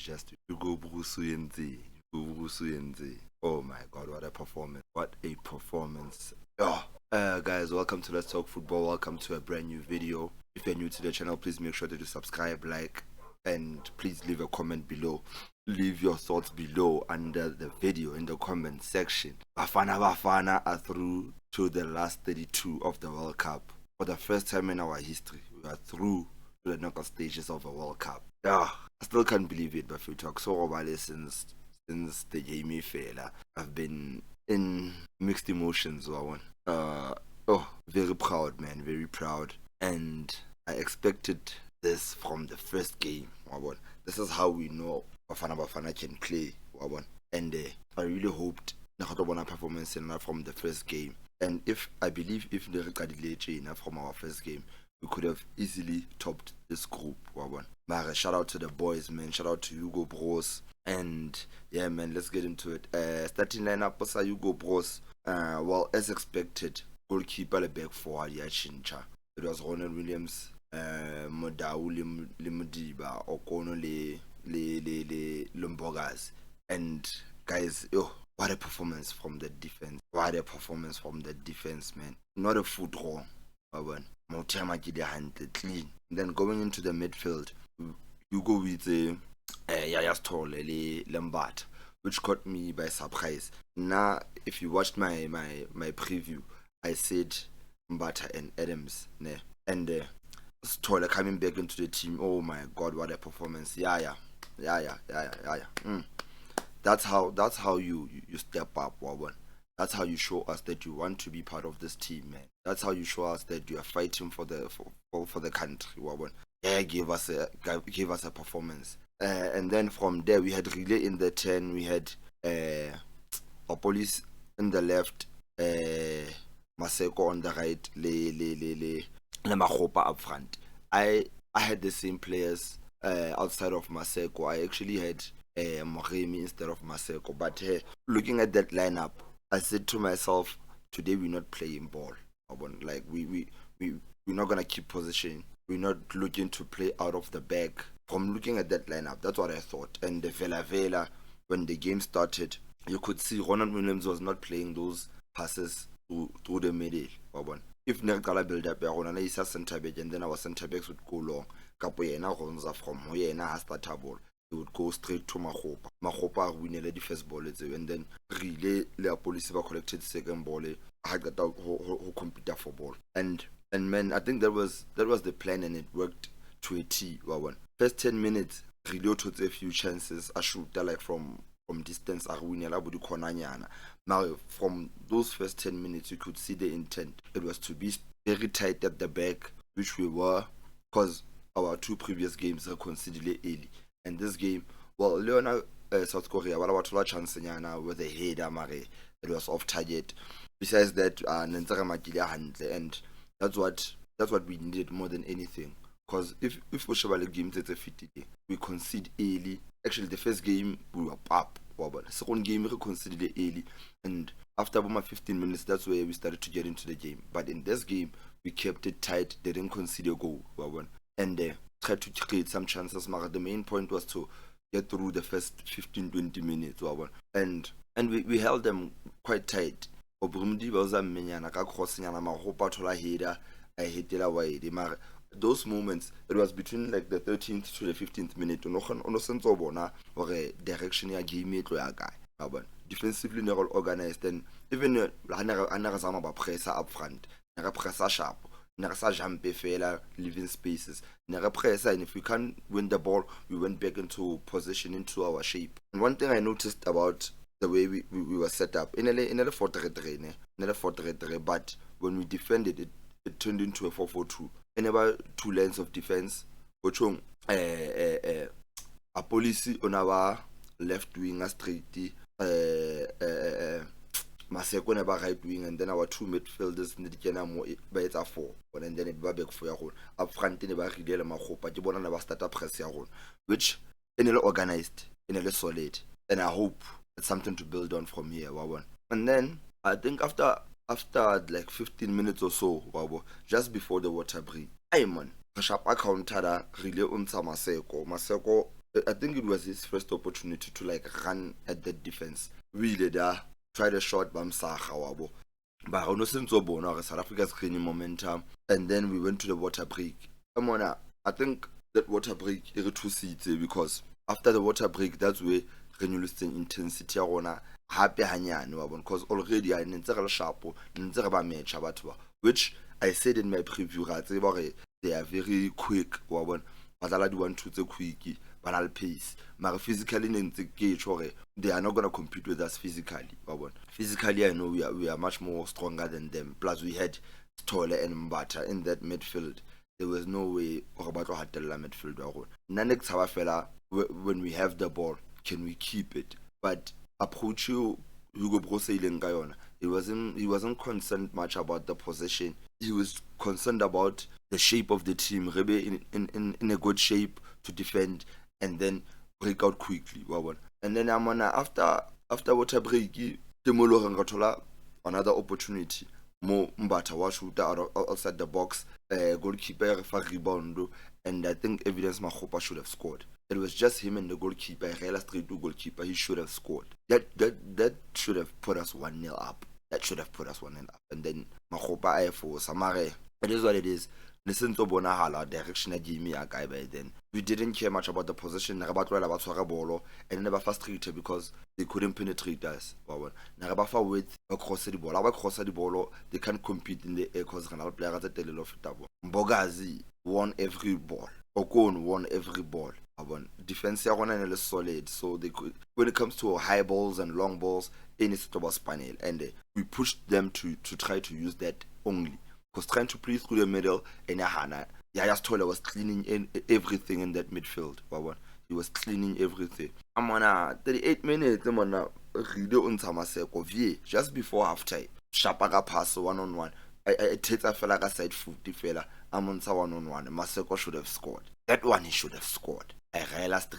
just Hugo Brusuyenzi. Oh my god, what a performance. What a performance. Oh. Guys, welcome to Let's Talk Football. Welcome to a brand new video. If you're new to the channel, please make sure to subscribe, like, and please leave a comment below. Leave your thoughts below under the video in the comment section. Bafana Bafana are through to the last 32 of the World Cup. For the first time in our history, we are through to the knockout stages of a World Cup. I still can't believe it, but if we talk so about it since the game failure, I've been in mixed emotions. Very proud, man, very proud. And I expected this from the first game. This is how we know Bafana Bafana can play. And I really hoped a performance from the first game. And I believe if the from our first game, we could have easily topped this group. Mara, shout out to the boys, man. Shout out to Hugo Bros. And yeah, man, let's get into it. Starting lineup was Hugo Bros. Well, as expected, goalkeeper le back forward Chincha. It was Ronald Williams, Modau Limudiba, Okono le Lumbogas. And guys, what a performance from the defense. What a performance from the defense, man. Not a foot wrong. Clean. And then going into the midfield, you go with Yaya Stoll, Lombard, which caught me by surprise. Now, if you watched my preview, I said Mbata and Adams, and Stoll coming back into the team. Oh my God, what a performance! Yeah. That's how you step up, Wawan. That's how you show us that you want to be part of this team, man. That's how you show us that you are fighting for the country, Wawan. Yeah, give us a performance. And then from there we had Relay in the 10, we had Police in the left, Maseko on the right, Le Mahopa up front. I had the same players outside of Maseko. I actually had Moremi instead of Maseko. But looking at that lineup, I said to myself, today we're not playing ball. Like we're not gonna keep position. We're not looking to play out of the bag. From looking at that lineup, that's what I thought. And the Vela, when the game started, you could see Ronald Williams was not playing those passes through the middle. If Nergala build up is a centre back, and then our centre backs would go long. Capoeira Ronza from Hoyena has that ball. He would go straight to Mahopa. Mahopa winning the first ball, and then Relay the police collected second ball. Had that who computer for ball. And man, I think that was the plan, and it worked to a T. First 10 minutes, Relay took a few chances. I shoot like from distance. Now from those first 10 minutes, you could see the intent. It was to be very tight at the back, which we were, because our two previous games were considerably early. And this game, well, Leona, South Korea, what chance with a header, Mare, it was off target. Besides that, and that's what we needed more than anything. Because if we show the game that's a 50 day, we concede early. Actually, the first game we were up. The second game we conceded early, and after about 15 minutes, that's where we started to get into the game. But in this game, we kept it tight. They didn't concede a goal, and tried to create some chances. The main point was to get through the first 15-20 minutes, and we held them quite tight. Those moments, it was between like the 13th to the 15th minute. Or a direction ya game guy. Defensively, they're all organized, and even another pressure up front, pressure sharp. Jump leaving spaces. And if we can't win the ball, we went back into position, into our shape. And one thing I noticed about the way we were set up in a 4-3-3, but when we defended it, it turned into a 4-4-2. And about two lines of defense, which a policy on our left wing, a straight, Maseko never right wing, and then our two midfielders by it's a 4, and then it was back for your own. Up front, never really Mahopa, you never start up press your own, which in a organized, in a solid, and I hope it's something to build on from here. And then I think after like 15 minutes or so, just before the water break, man, Shapa counter Relay unta Maseko I think it was his first opportunity to like run at the defense. Really, there tried a shot bamsaga wabo. But I know since South Africa's gaining momentum, and then we went to the water break. Come on, I think that water break is 2 seats because after the water break, that's where renewing intensity ona happy hanyane wa bona, because already I ntse re le sharp ntse re ba match batho ba, which I said in my preview ra tseba gore they are very quick wa bona, ba dlala di 1-2 tse quick, ba na le pace, mara physically ne ntse ke tshore they are not going to compete with us physically wa bona. Physically I know we are much more stronger than them, plus we had Stole and Mbata in that midfield. There was no way gore ba tlo hatella midfield wa rona. Nna ne ke tshaba fela when we have the ball, can we keep it? But approach you Hugo Broos ileng ka yona, he wasn't concerned much about the possession. He was concerned about the shape of the team, Rebe in a good shape to defend and then break out quickly. And then after water break, Timolo Rangathola another opportunity. Mo Mbata wa shoot outside the box, goalkeeper for rebound, and I think Evidence Mahopa should have scored. It was just him and the goalkeeper, Rela straight to goalkeeper. He should have scored. That should have put us 1-0 up. That should have put us 1-0 up. And then Mahopa for Samare. It is what it is. Listen to Bonahala direction that gave me a guy by then. We didn't care much about the position. And never frustrated because they couldn't penetrate us. Narabafa with across the ball. Across the ball, they can't compete in the air because Ronald player at the tail of the Mbogazi won every ball. Okon won every ball. Defense is solid, so they could, when it comes to high balls and long balls, any sort of panel, and we pushed them to try to use that only. Because trying to play through the middle, and Yaya Stoller was cleaning in everything in that midfield. He was cleaning everything. I'm on 38 minutes. I'm on just before half time. Shapaka pass 1-on-1. I felt like a side footy fella. I'm on 1-on-1. Maseko should have scored. That one he should have scored. I realized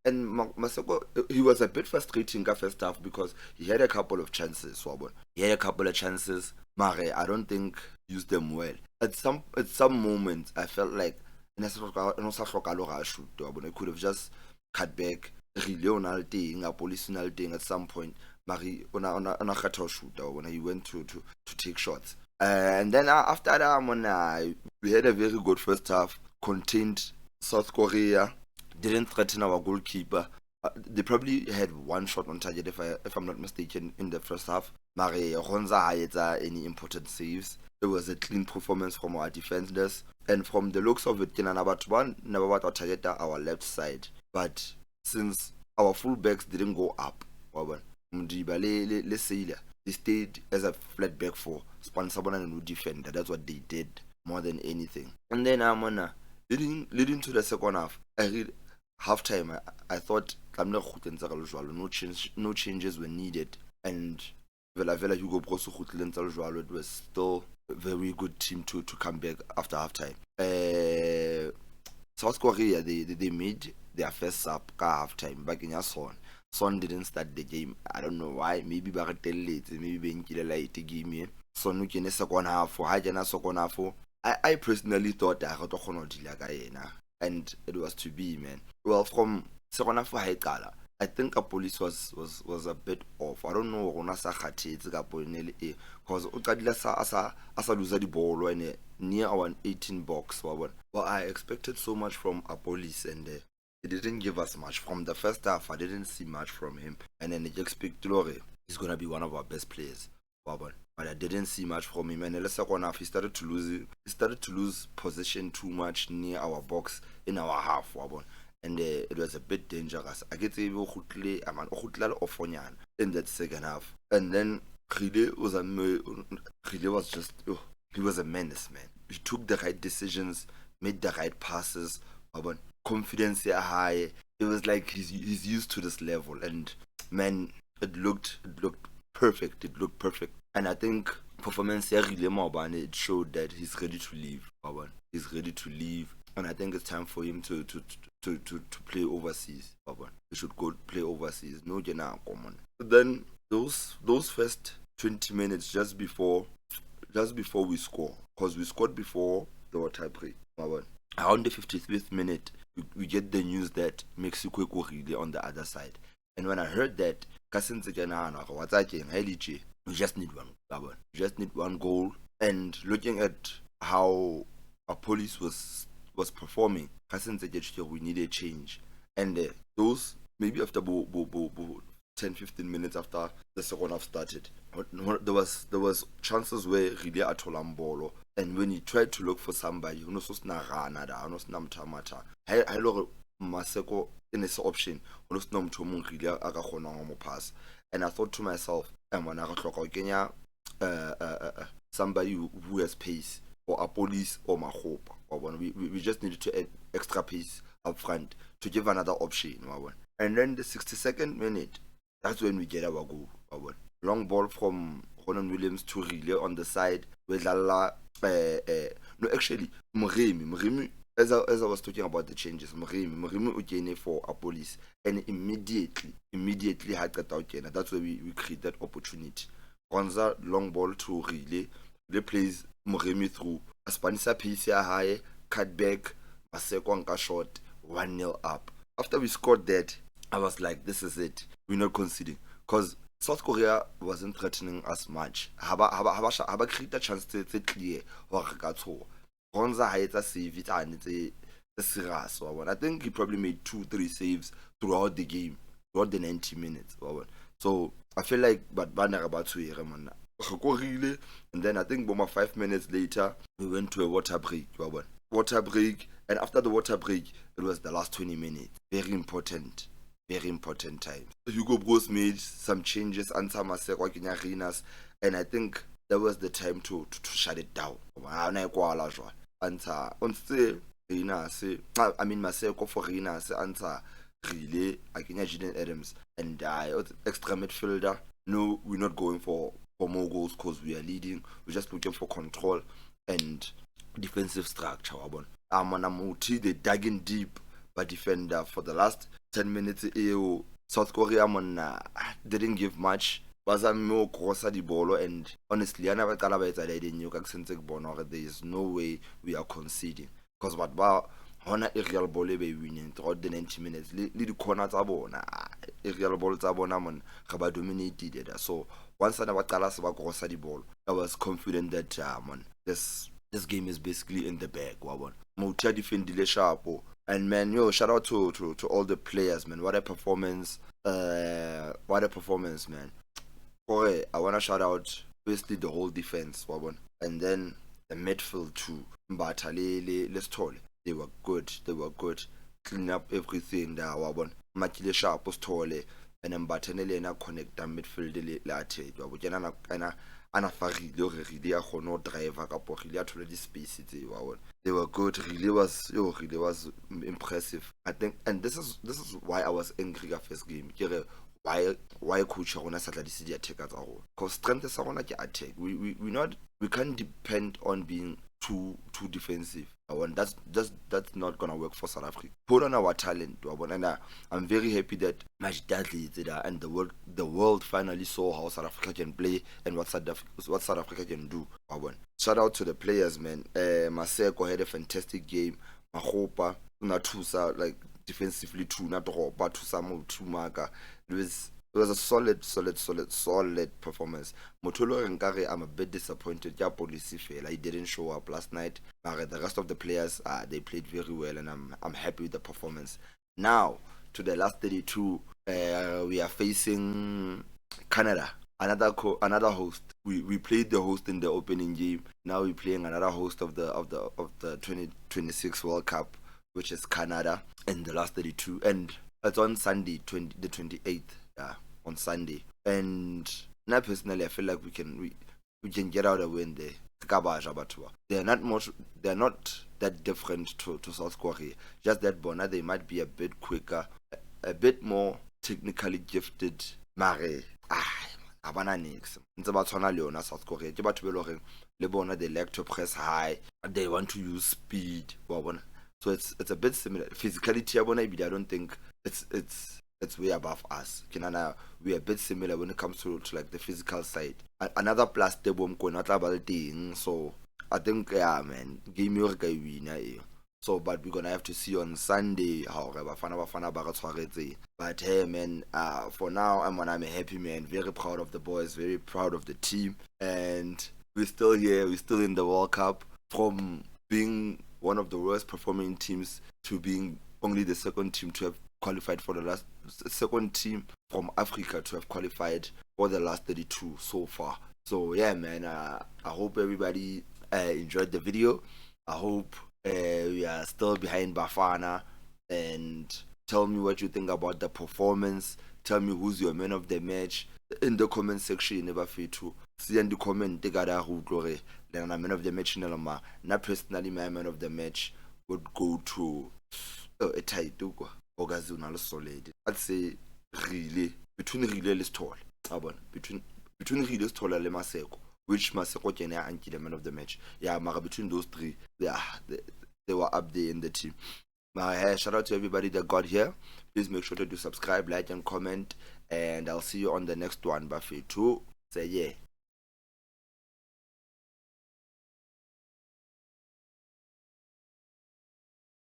and Maseko, he was a bit frustrating in first half because he had a couple of chances. He had a couple of chances. Mare, I don't think used them well. At some moments, I felt like I could have just cut back. At some point, Mari on shoot when he went to take shots. And then after that, we had a very good first half. Contained South Korea, didn't threaten our goalkeeper. They probably had one shot on target, if I'm not mistaken, in the first half. Mare Ronza Hayeta any important saves. It was a clean performance from our defenders, and from the looks of it, Kinanabatwan never got our target our left side. But since our fullbacks didn't go up, they stayed as a flat back for Spansabana and defender. That's what they did more than anything. And then leading to the second half, I read halftime. I thought no changes were needed, and Vela Hugo Broos it was still a very good team to come back after halftime. South Korea they made their first sub halftime back in Son. Son didn't start the game. I don't know why. Maybe late. Maybe late game. Son in the second half. Second half. I personally thought I got and it was to be, man. Well, from second half I think a police was a bit off. I don't know because asa lose the ball when near our 18 box. Well, I expected so much from a police and he didn't give us much. From the first half, I didn't see much from him. And then I expect Lore, he's gonna be one of our best players. But I didn't see much from him. And in the second half, he started to lose possession too much near our box in our half. And it was a bit dangerous. I get in that second half. And then Rile was just he was a menace, man. He took the right decisions, made the right passes, confidence high. It was like he's used to this level, and man, it looked perfect. It looked perfect. And I think performance it showed that he's ready to leave. He's ready to leave. And I think it's time for him to play overseas. He should go play overseas. No Jena common. Then those first 20 minutes just before we score, because we scored before the water break. Around the 53rd minute, we get the news that Mexico is really on the other side. And when I heard that, we just need one. We just need one goal. And looking at how our police was performing, we need a change. And those maybe after 10-15 minutes after the second half started, there was chances where really atolang bolo, and when he tried to look for somebody, you know, so snarana da, no snamtamata. I look Maseko in this option, no snum to mon really aga khona mo pass. And I thought to myself, I'm gonna Kenya somebody who has pace, or a police or my hope. Or we just needed to add extra pace up front to give another option. And then the 62nd minute, that's when we get our goal. Long ball from Ronan Williams to Rile on the side with Lala. No, actually, Mrimi, as I was talking about the changes, Mrimi Ujene for a police, and immediately had got out. That's where we create that opportunity. Gonza long ball to Rile, they plays Mrimi through. Aspanisa piece high, cut back, Maseko Anka short, 1-0 up. After we scored that, I was like, this is it. We're not conceding. Because South Korea wasn't threatening us much. Haba create a chance to clear or Gonza Hayeta save it and it's a serious one. I think he probably made 2-3 saves throughout the game, throughout the 90 minutes. So I feel like but Banner about to really, and then I think 5 minutes later we went to a water break. And after the water break it was the last 20 minutes. Very important time. Hugo Bros made some changes and some arenas, and I think that was the time to shut it down. I mean Maseko for Rina answer really Jaden Adams and extra midfielder. No, we're not going for more goals because we are leading. We're just looking for control and defensive structure. Amuti, they dug in deep, but defender for the last 10 minutes. South Korea didn't give much. Bazamo crossa the ball, and honestly, I never there is no way we are conceding. Because what about Hona Real Ball winning throughout the 90 minutes? Little corner tabona, Real Ball tabona, Kaba dominated it. So once I never tell us about crossa the ball, I was confident that this game is basically in the bag. Moutia defended sharp. And man, shout out to all the players, man. What a performance, man. Boy, I wanna shout out basically the whole defense, and then the midfield too. Mbatalele, let's talk. They were good. Clean up everything there, Makile sharp was tall, and then Batanele na connect the midfield latte. Ana Farid really a no driver kapo really already space they were good. Really was impressive. I think, and this is why I was angry at first game. Why coach Rona Satla the attackers are all because strength is on attack. We can't depend on being too defensive. That's not gonna work for South Africa. Put on our talent, and I'm very happy that Match Dudley is there, and the world finally saw how South Africa can play and what South Africa can do. Shout out to the players, man. Maseko had a fantastic game. Mahopa, Natusa, like defensively too, not but to some two marker. It was a solid performance. Motolo Nkare, I'm a bit disappointed. Yeah, police fail. I didn't show up last night. But the rest of the players, they played very well, and I'm happy with the performance. Now to the last 32, we are facing Canada. Another host. We played the host in the opening game. Now we're playing another host of the 2026 World Cup, which is Canada, in the last 32, and it's on Sunday, the 28th. Yeah, on Sunday. And now personally I feel like we can get out a win there. They're not that different to South Korea. Just that Bona they might be a bit quicker, a bit more technically gifted. Mare abana nix. It's about South Korea. Le Bona they like to press high. They want to use speed. So it's a bit similar. Physicality I don't think it's way above us. We are a bit similar when it comes to like the physical side. Another plus the bomb not about thing. So I think man, game your guy winner. So, but we're gonna have to see on Sunday how Bafana Bafana ba re tshwaretse. But hey man, for now I'm a happy man, very proud of the boys, very proud of the team, and we're still here, we're still in the World Cup. From being one of the worst performing teams to being only the second team to have qualified for the last, second team from Africa to have qualified for the last 32 so far. So yeah man, I hope everybody enjoyed the video. I hope we are still behind Bafana, and tell me what you think about the performance. Tell me who's your man of the match in the comment section. Never feel to see in the comment they got who glory. Then I'm man of the match in Elma. Not personally, my man of the match would go to a tight Ogazuna solid. I'd say really between really is tall. Between really is tall and Maseko, which Maseko Jena and the man of the match. Yeah, Mara between those three, they were up there in the team. Shout out to everybody that got here. Please make sure to do subscribe, like, and comment. And I'll see you on the next one. Buffet 2. Say yeah.